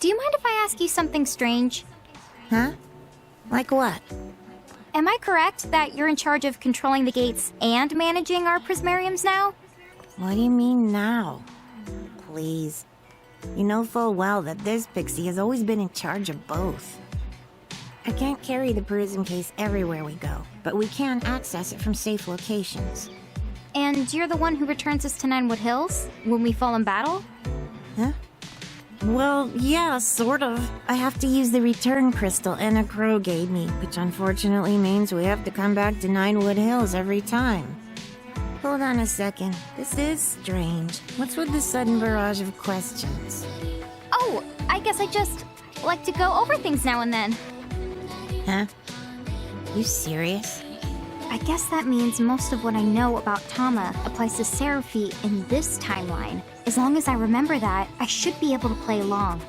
Do you mind if I ask you something strange? Huh? Like what? Am I correct that you're in charge of controlling the gates and managing our prismariums now? What do you mean now? Please. You know full well that this pixie has always been in charge of both. I can't carry the prism case everywhere we go, but we can access it from safe locations. And you're the one who returns us to Ninewood Hills when we fall in battle? Huh? Well, yeah, sort of. I have to use the return crystal Anna Crow gave me, which unfortunately means we have to come back to Ninewood Hills every time. Hold on a second. This is strange. What's with the sudden barrage of questions? Oh, I guess I just like to go over things now and then. Huh? You serious? I guess that means most of what I know about Tama applies to Seraphi in this timeline. As long as I remember that, I should be able to play along.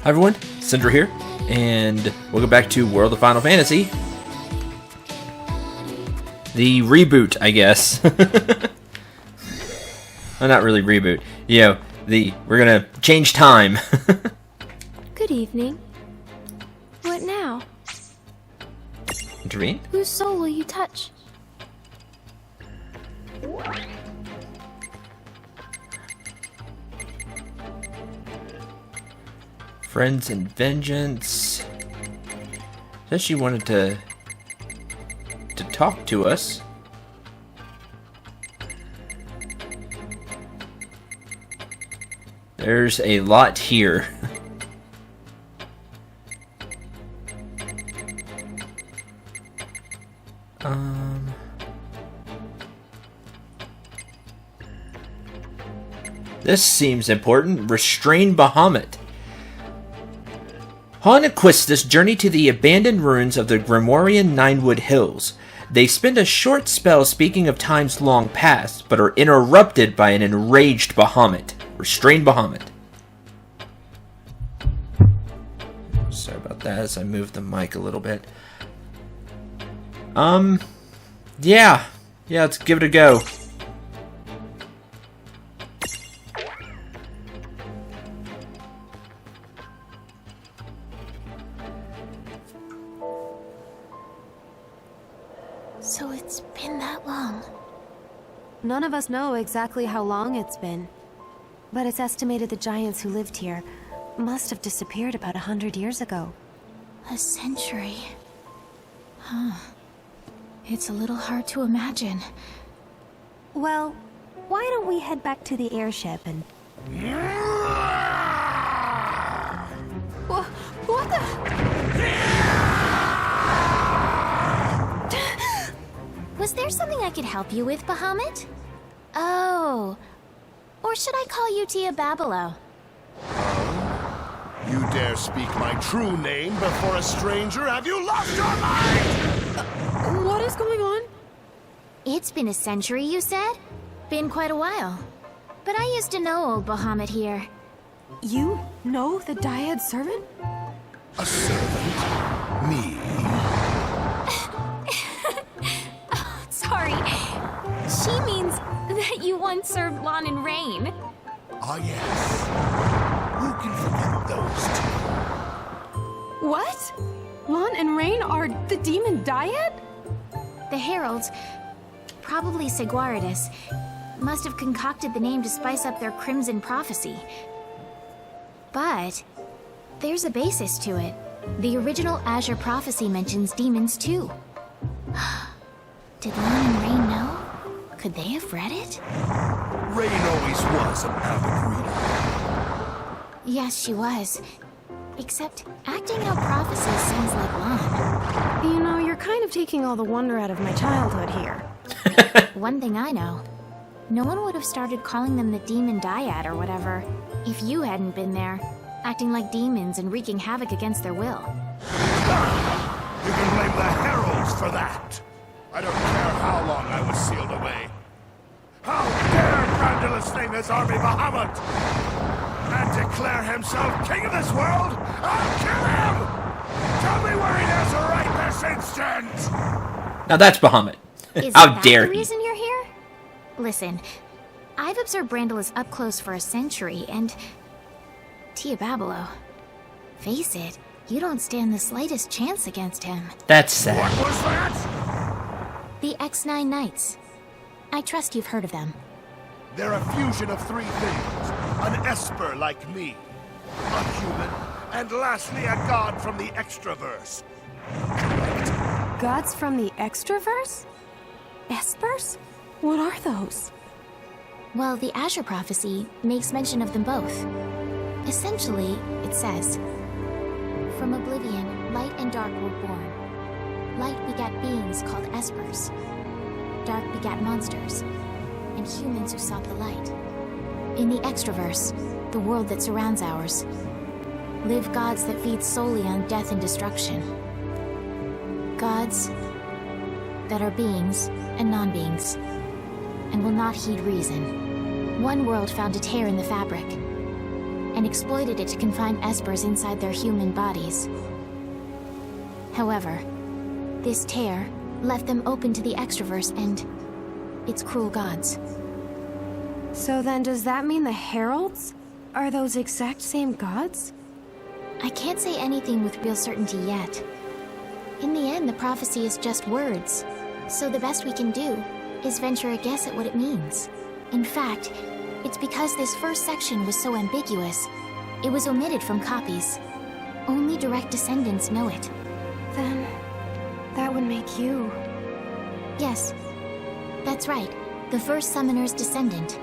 Hi everyone, Cendril here, and welcome back to World of Final Fantasy. The reboot, I guess. Well, not really reboot. You know, we're gonna change time. Good evening. What now? Intervene? Whose soul will you touch? Friends and Vengeance. Says she wanted to talk to us. There's a lot here. This seems important. Restrain Bahamut. Han and Quistis journey to the abandoned ruins of the Grimoirian Ninewood Hills. They spend a short spell speaking of times long past, but are interrupted by an enraged Bahamut. Restrain Bahamut. Sorry about that as I moved the mic a little bit. Yeah, let's give it a go. So it's been that long. None of us know exactly how long it's been, but it's estimated the giants who lived here must have disappeared about 100 years ago. A century. Huh. It's a little hard to imagine. Well, why don't we head back to the airship and... What the... Was there something I could help you with, Bahamut? Oh. Or should I call you Tia Babilo? You dare speak my true name before a stranger? Have you lost your mind? What is going on? It's been a century, you said? Been quite a while. But I used to know old Bahamut here. You know the Dyad servant? A servant? Me? Sorry. She means that you once served Lann and Reynn. Ah, yes. Who can forget those two? What? Lann and Reynn are the demon Dyad? The heralds, probably Seguaridus, must have concocted the name to spice up their crimson prophecy. But there's a basis to it. The original Azure prophecy mentions demons too. Did Lann and Reynn know? Could they have read it? Reynn always was an avid reader. Yes, she was. Except acting out prophecies sounds like Lann. You know, you're kind of taking all the wonder out of my childhood here. One thing I know, no one would have started calling them the Demon Dyad or whatever if you hadn't been there, acting like demons and wreaking havoc against their will. You can blame the heralds for that. I don't care how long I was sealed away. How dare Grandulous name his army Bahamut and declare himself king of this world? I'll kill him! Tell me where he is right this instant! Now that's Bahamut. Is How that dare the he? reason you're here? Listen, I've observed Brandalus up close for a century, and... Tia Babalo, face it, you don't stand the slightest chance against him. That's sad. What was that? The X9 Knights. I trust you've heard of them. They're a fusion of three things. An esper like me, a human, and lastly a god from the extraverse. Gods from the extraverse? Espers? What are those? Well, the Azure Prophecy makes mention of them both. Essentially, it says, "From oblivion, light and dark were born. Light begat beings called espers. Dark begat monsters, and humans who sought the light. In the extraverse, the world that surrounds ours, live gods that feed solely on death and destruction. Gods that are beings and non-beings, and will not heed reason. One world found a tear in the fabric, and exploited it to confine espers inside their human bodies. However, this tear left them open to the extraverse and its cruel gods." So then does that mean the heralds are those exact same gods? I can't say anything with real certainty yet. In the end, the prophecy is just words, so the best we can do is venture a guess at what it means. In fact, it's because this first section was so ambiguous, it was omitted from copies. Only direct descendants know it. Then that would make you. Yes, that's right. The first summoner's descendant.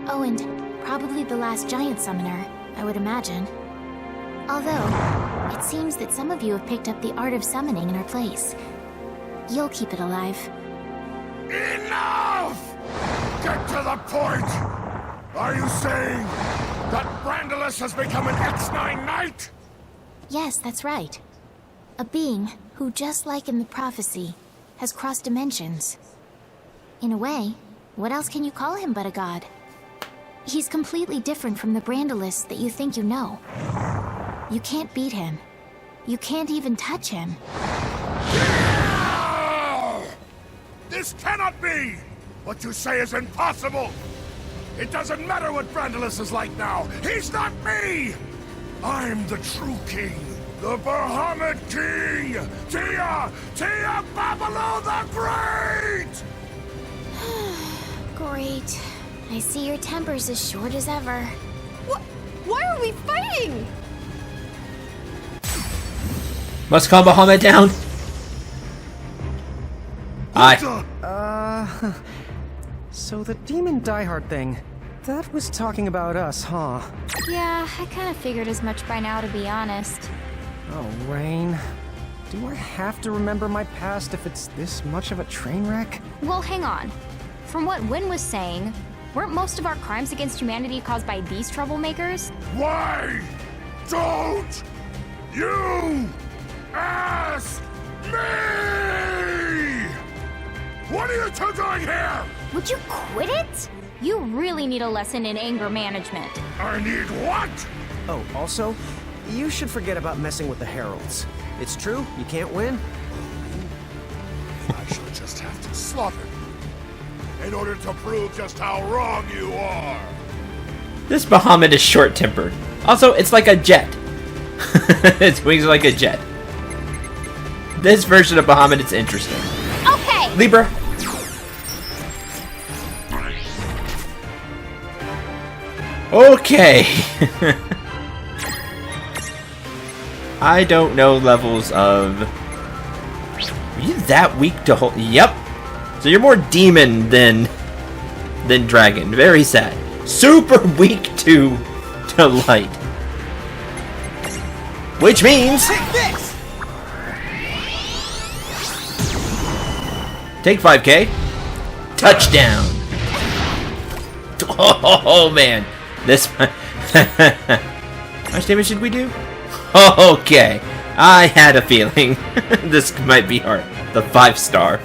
Oh, and probably the last giant summoner, I would imagine. Although, it seems that some of you have picked up the art of summoning in her place. You'll keep it alive. Enough! Get to the point! Are you saying that Brandalus has become an X9 Knight? Yes, that's right. A being who, just like in the prophecy, has crossed dimensions. In a way, what else can you call him but a god? He's completely different from the Brandalus that you think you know. You can't beat him. You can't even touch him. This cannot be! What you say is impossible! It doesn't matter what Brandalus is like now! He's not me! I'm the true king! The Bahamut King! Tia Babalo the Great! Great. I see your temper's as short as ever. Why are we fighting? Must calm Bahamut down. So the demon diehard thing, that was talking about us, huh? Yeah, I kind of figured as much by now, to be honest. Oh, Reynn. Do I have to remember my past if it's this much of a train wreck? Well, hang on. From what Wynn was saying, weren't most of our crimes against humanity caused by these troublemakers? Why don't you ask me? What are you two doing here? Would you quit it? You really need a lesson in anger management. I need what? Oh, also, you should forget about messing with the heralds. It's true, you can't win. I shall just have to slaughter you in order to prove just how wrong you are. This Bahamut is short-tempered. Also, it's like a jet. Its wings are like a jet. This version of Bahamut is interesting. Okay! Libra. Okay. I don't know levels of... Are you that weak to hold? Yep. So you're more demon than dragon. Very sad. Super weak to light. Which means... Take this! Take 5K. Touchdown. Oh man. This... How much damage did we do? Okay. I had a feeling this might be hard. The 5-star.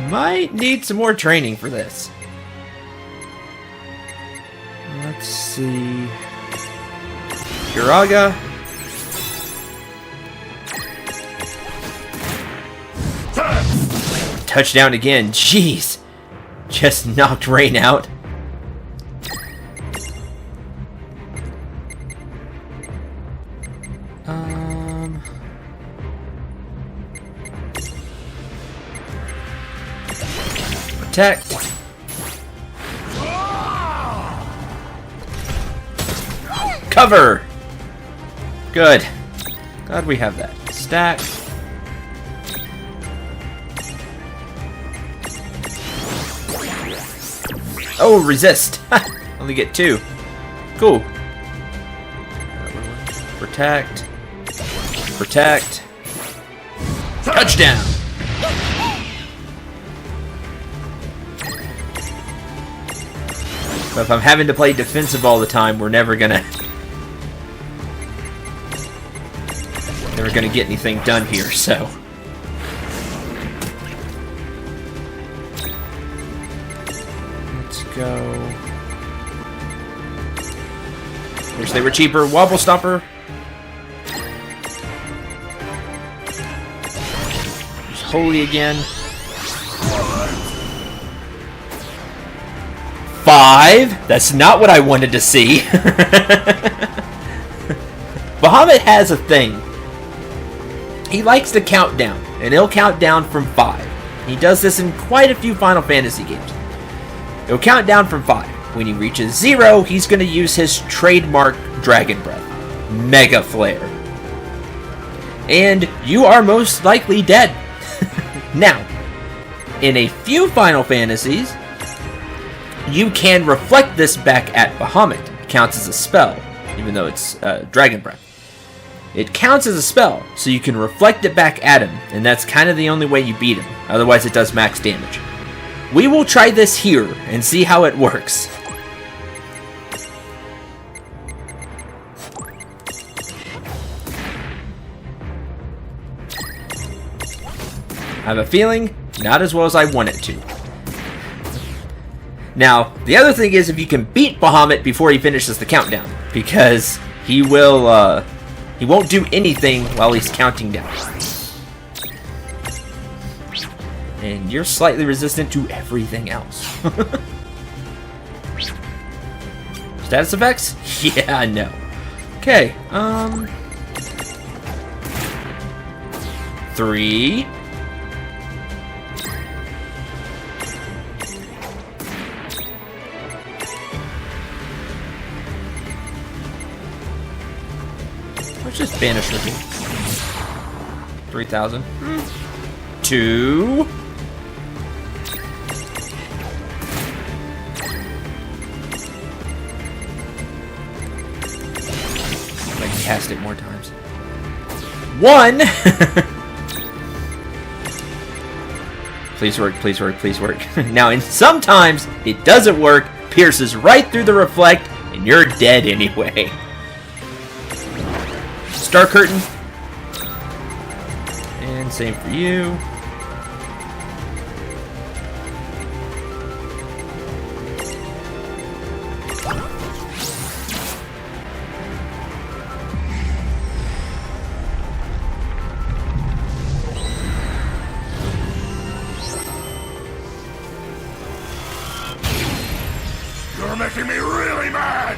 Might need some more training for this. Let's see. Kiraga. Touchdown again. Jeez. just knocked Reynn out. Protect. Cover! Good. Glad we have that. Stack. Oh, resist! Only get 2. Cool. Protect. Protect. Touchdown! But if I'm having to play defensive all the time, we're never gonna get anything done here, so. Let's go. Wish they were cheaper. Wobble Stomper. Use Holy again. 5? That's not what I wanted to see. Bahamut has a thing. He likes to count down, and he'll count down from 5. He does this in quite a few Final Fantasy games. He'll count down from 5. When he reaches 0, he's going to use his trademark Dragon Breath, Mega Flare. And you are most likely dead. Now, in a few Final Fantasies, you can reflect this back at Bahamut. It counts as a spell, even though it's Dragon Breath. It counts as a spell, so you can reflect it back at him, and that's kind of the only way you beat him. Otherwise, it does max damage. We will try this here and see how it works. I have a feeling not as well as I want it to. Now, the other thing is if you can beat Bahamut before he finishes the countdown, because he will, he won't do anything while he's counting down. And you're slightly resistant to everything else. Status effects? Yeah, no. Okay, 3. Let's just banish Ricky. 3,000. 2. I can cast it more times. 1. Please work, please work, please work. Now, and sometimes it doesn't work, pierces right through the reflect, and you're dead anyway. Star Curtain. And same for you. You're making me really mad!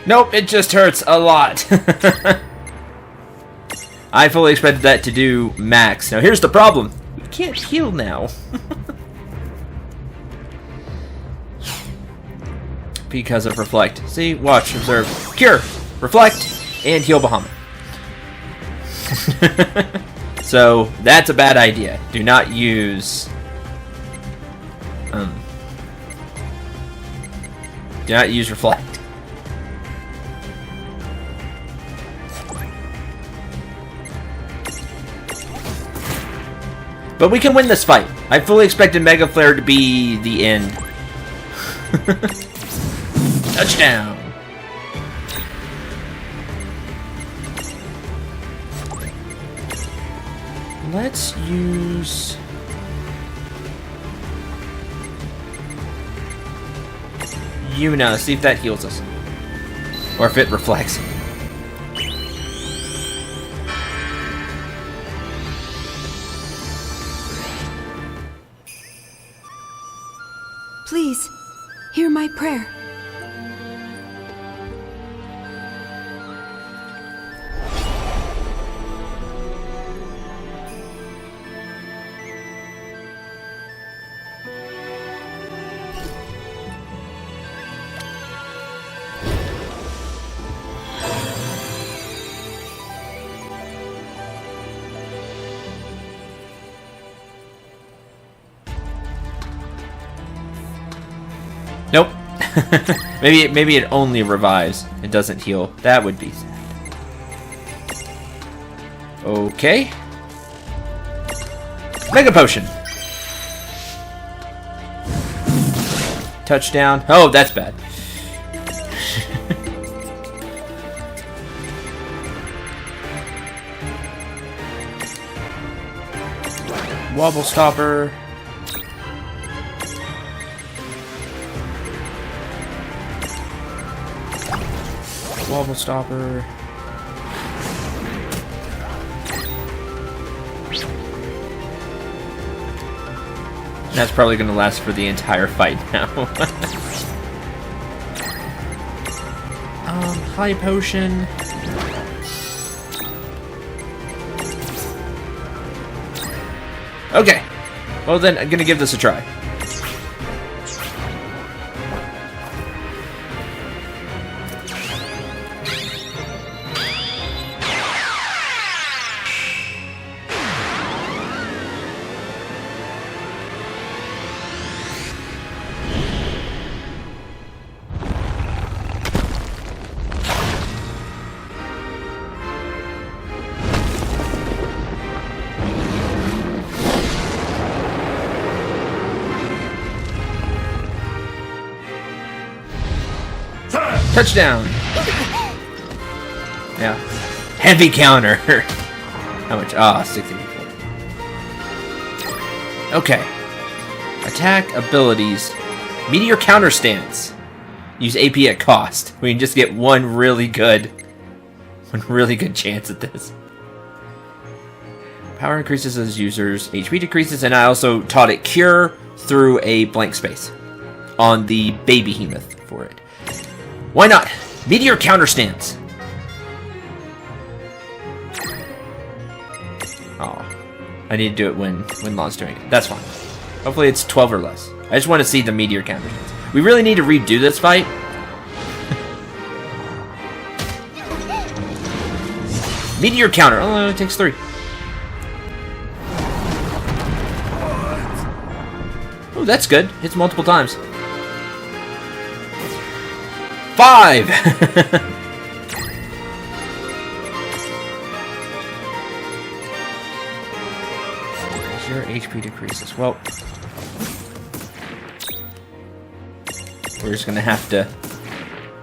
Nope, it just hurts a lot. I fully expected that to do max. Now here's the problem. We can't heal now. Because of Reflect. See, watch, observe. Cure, Reflect, and heal Bahamut. So, that's a bad idea. Do not use... do not use Reflect. But we can win this fight. I fully expected Mega Flare to be the end. Touchdown! let's use... Yuna, see if that heals us. Or if it reflects. Please, hear my prayer. Nope. maybe it only revives. It doesn't heal. That would be sad. Okay. Mega Potion. Touchdown. Oh, that's bad. Wobble Stopper. Wobble Stopper. That's probably going to last for the entire fight now. High Potion. Okay. Well then, I'm going to give this a try. Touchdown! Yeah. Heavy counter! How much? Ah, 64. Okay. Attack abilities. Meteor counter stance. Use AP at cost. We can just get one really good chance at this. Power increases as users, HP decreases, and I also taught it Cure through a blank space on the baby behemoth for it. Why not? Meteor counter stance. Oh, I need to do it when Lan's doing it. That's fine. Hopefully it's 12 or less. I just want to see the meteor counter stance. We really need to redo this fight. Meteor counter. Oh, it takes 3. Oh, that's good. Hits multiple times. 5! Your HP decreases. Well, we're just gonna have to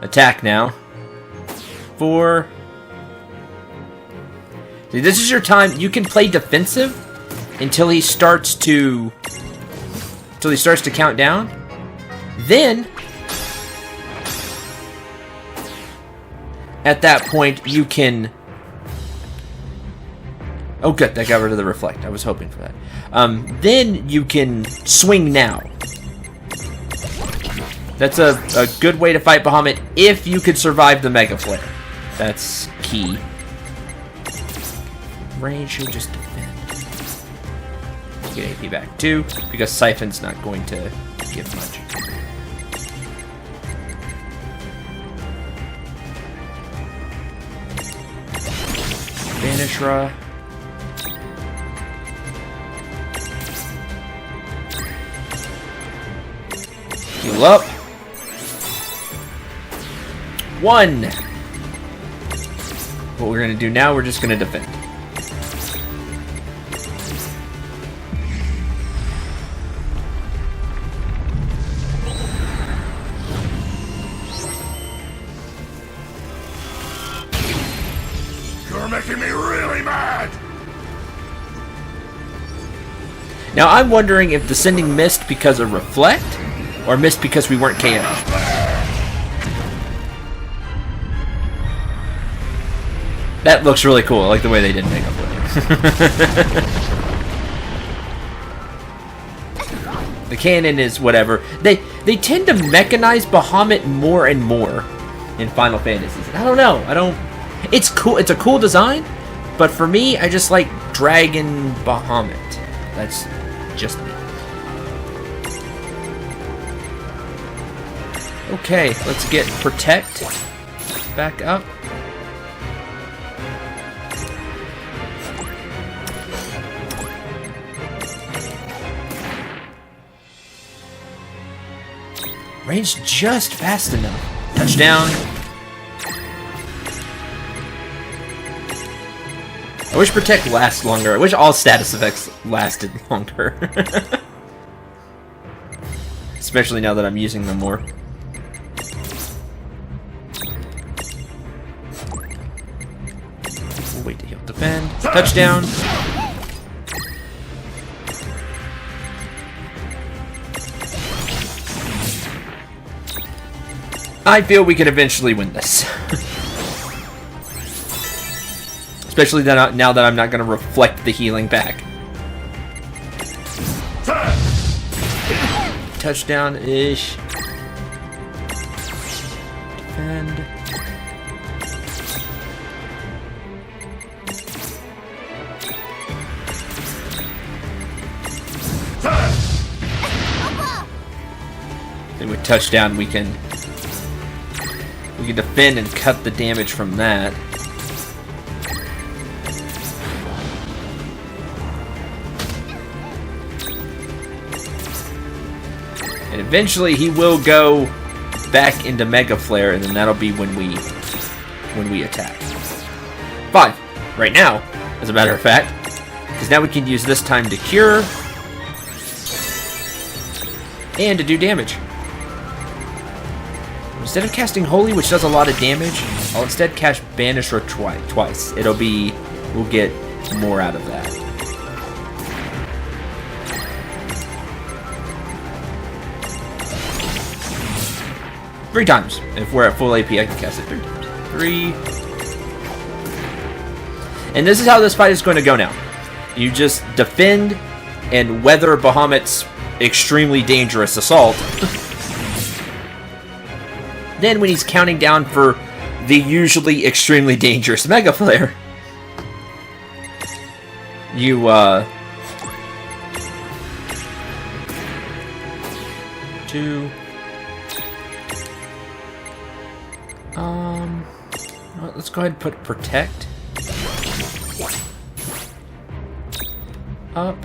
attack now. 4. See, this is your time. You can play defensive until he starts to count down. Then at that point, you can... Oh, good. That got rid of the reflect. I was hoping for that. Then you can swing now. That's a good way to fight Bahamut if you could survive the Mega Flare. That's key. Range should just defend. Get AP back too, because Siphon's not going to give much. Banishra. Heal up. 1. What we're going to do now, we're just going to defend. You're making me really mad! Now I'm wondering if the sending missed because of Reflect, or missed because we weren't KO. That looks really cool. I like the way they did make up with it. The cannon is whatever. They tend to mechanize Bahamut more and more in Final Fantasies. I don't know. It's cool. It's a cool design, but for me, I just like Dragon Bahamut. That's just me. Okay, let's get Protect back up. Range just fast enough. Touchdown. I wish Protect lasts longer. I wish all status effects lasted longer. Especially now that I'm using them more. We'll wait to heal. Defend. Touchdown. I feel we can eventually win this. Especially now that I'm not going to reflect the healing back. Touchdown-ish. Defend. Then with touchdown we can defend and cut the damage from that. And eventually he will go back into Mega Flare, and then that'll be when we attack. 5 right now, as a matter of fact, because now we can use this time to cure and to do damage. Instead of casting Holy, which does a lot of damage, I'll instead cast Banisher twice. We'll get more out of that. Three times. If we're at full AP, I can cast it 3 times. 3. And this is how this fight is going to go now. You just defend and weather Bahamut's extremely dangerous assault. Then when he's counting down for the usually extremely dangerous Mega Flare, you let's go ahead and put Protect up.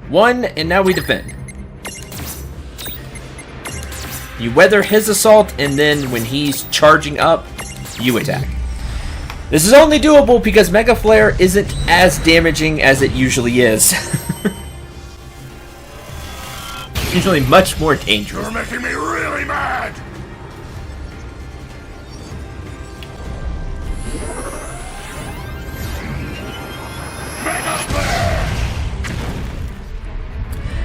1, and now we defend. You weather his assault, and then when he's charging up, you attack. This is only doable because Mega Flare isn't as damaging as it usually is. Usually much more dangerous. You're making me really mad! Mega Flare!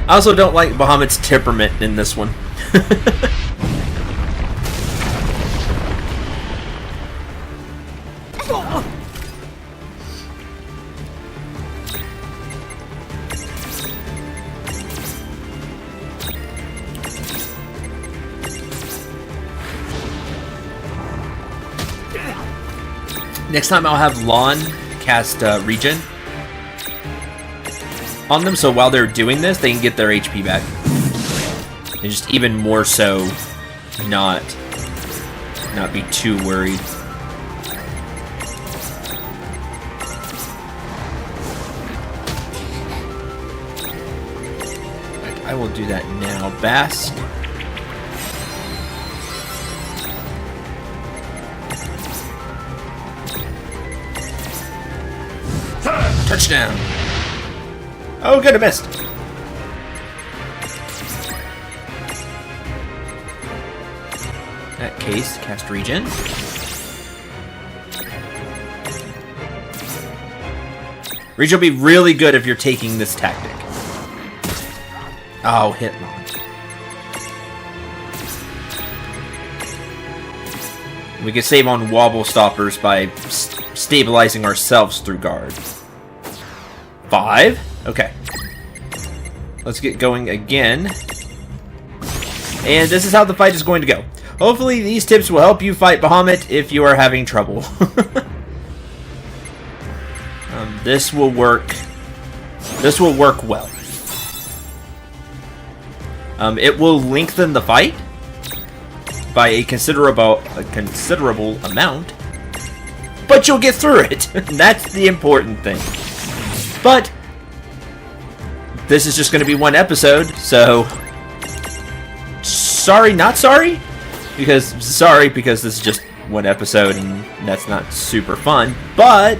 I also don't like Bahamut's temperament in this one. Next time I'll have Lann cast Regen on them, so while they're doing this, they can get their HP back. And just even more so, not be too worried. I will do that now. Bask. Touchdown! Oh, good, I missed. In that case, cast Regen. Reach will be really good if you're taking this tactic. Oh, hit launch. We can save on wobble stoppers by stabilizing ourselves through guard. 5? Okay. Let's get going again. And this is how the fight is going to go. Hopefully these tips will help you fight Bahamut if you are having trouble. This will work. This will work well. It will lengthen the fight by a considerable amount, but you'll get through it. That's the important thing. But this is just going to be one episode, so sorry, not sorry, because this is just one episode and that's not super fun. But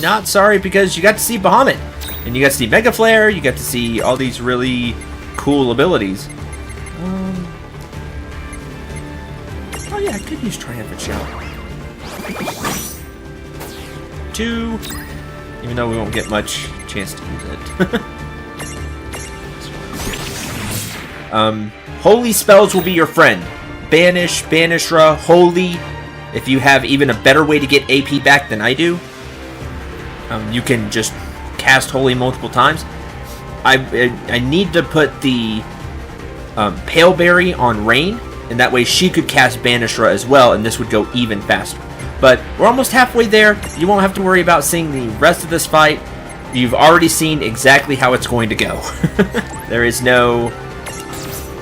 not sorry because you got to see Bahamut, and you got to see Mega Flare. You got to see all these really cool abilities. Oh yeah, I could use Triumphant Shower. 2, even though we won't get much chance to use it. Holy spells will be your friend. Banish, Banishra, Holy. If you have even a better way to get AP back than I do, you can just cast Holy multiple times. I need to put the Pale Berry on Reynn, and that way she could cast Banishra as well, and this would go even faster. But we're almost halfway there. You won't have to worry about seeing the rest of this fight. You've already seen exactly how it's going to go. There is no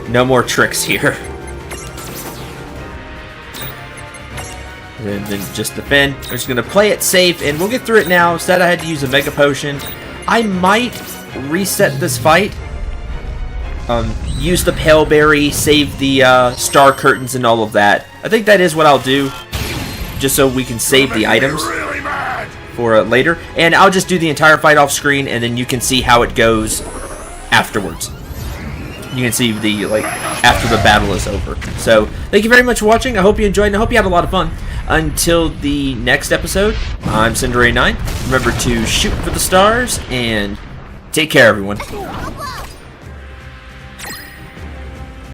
more tricks here. And then just defend. We're just going to play it safe, and we'll get through it now. Instead, I had to use a Mega Potion. I might reset this fight. Use the Pale Berry, save the Star Curtains and all of that. I think that is what I'll do, just so we can save the items for later. And I'll just do the entire fight off screen, and then you can see how it goes afterwards. You can see the, after the battle is over. So, thank you very much for watching. I hope you enjoyed, and I hope you had a lot of fun. Until the next episode, I'm Cendril 9. Remember to shoot for the stars, and take care, everyone.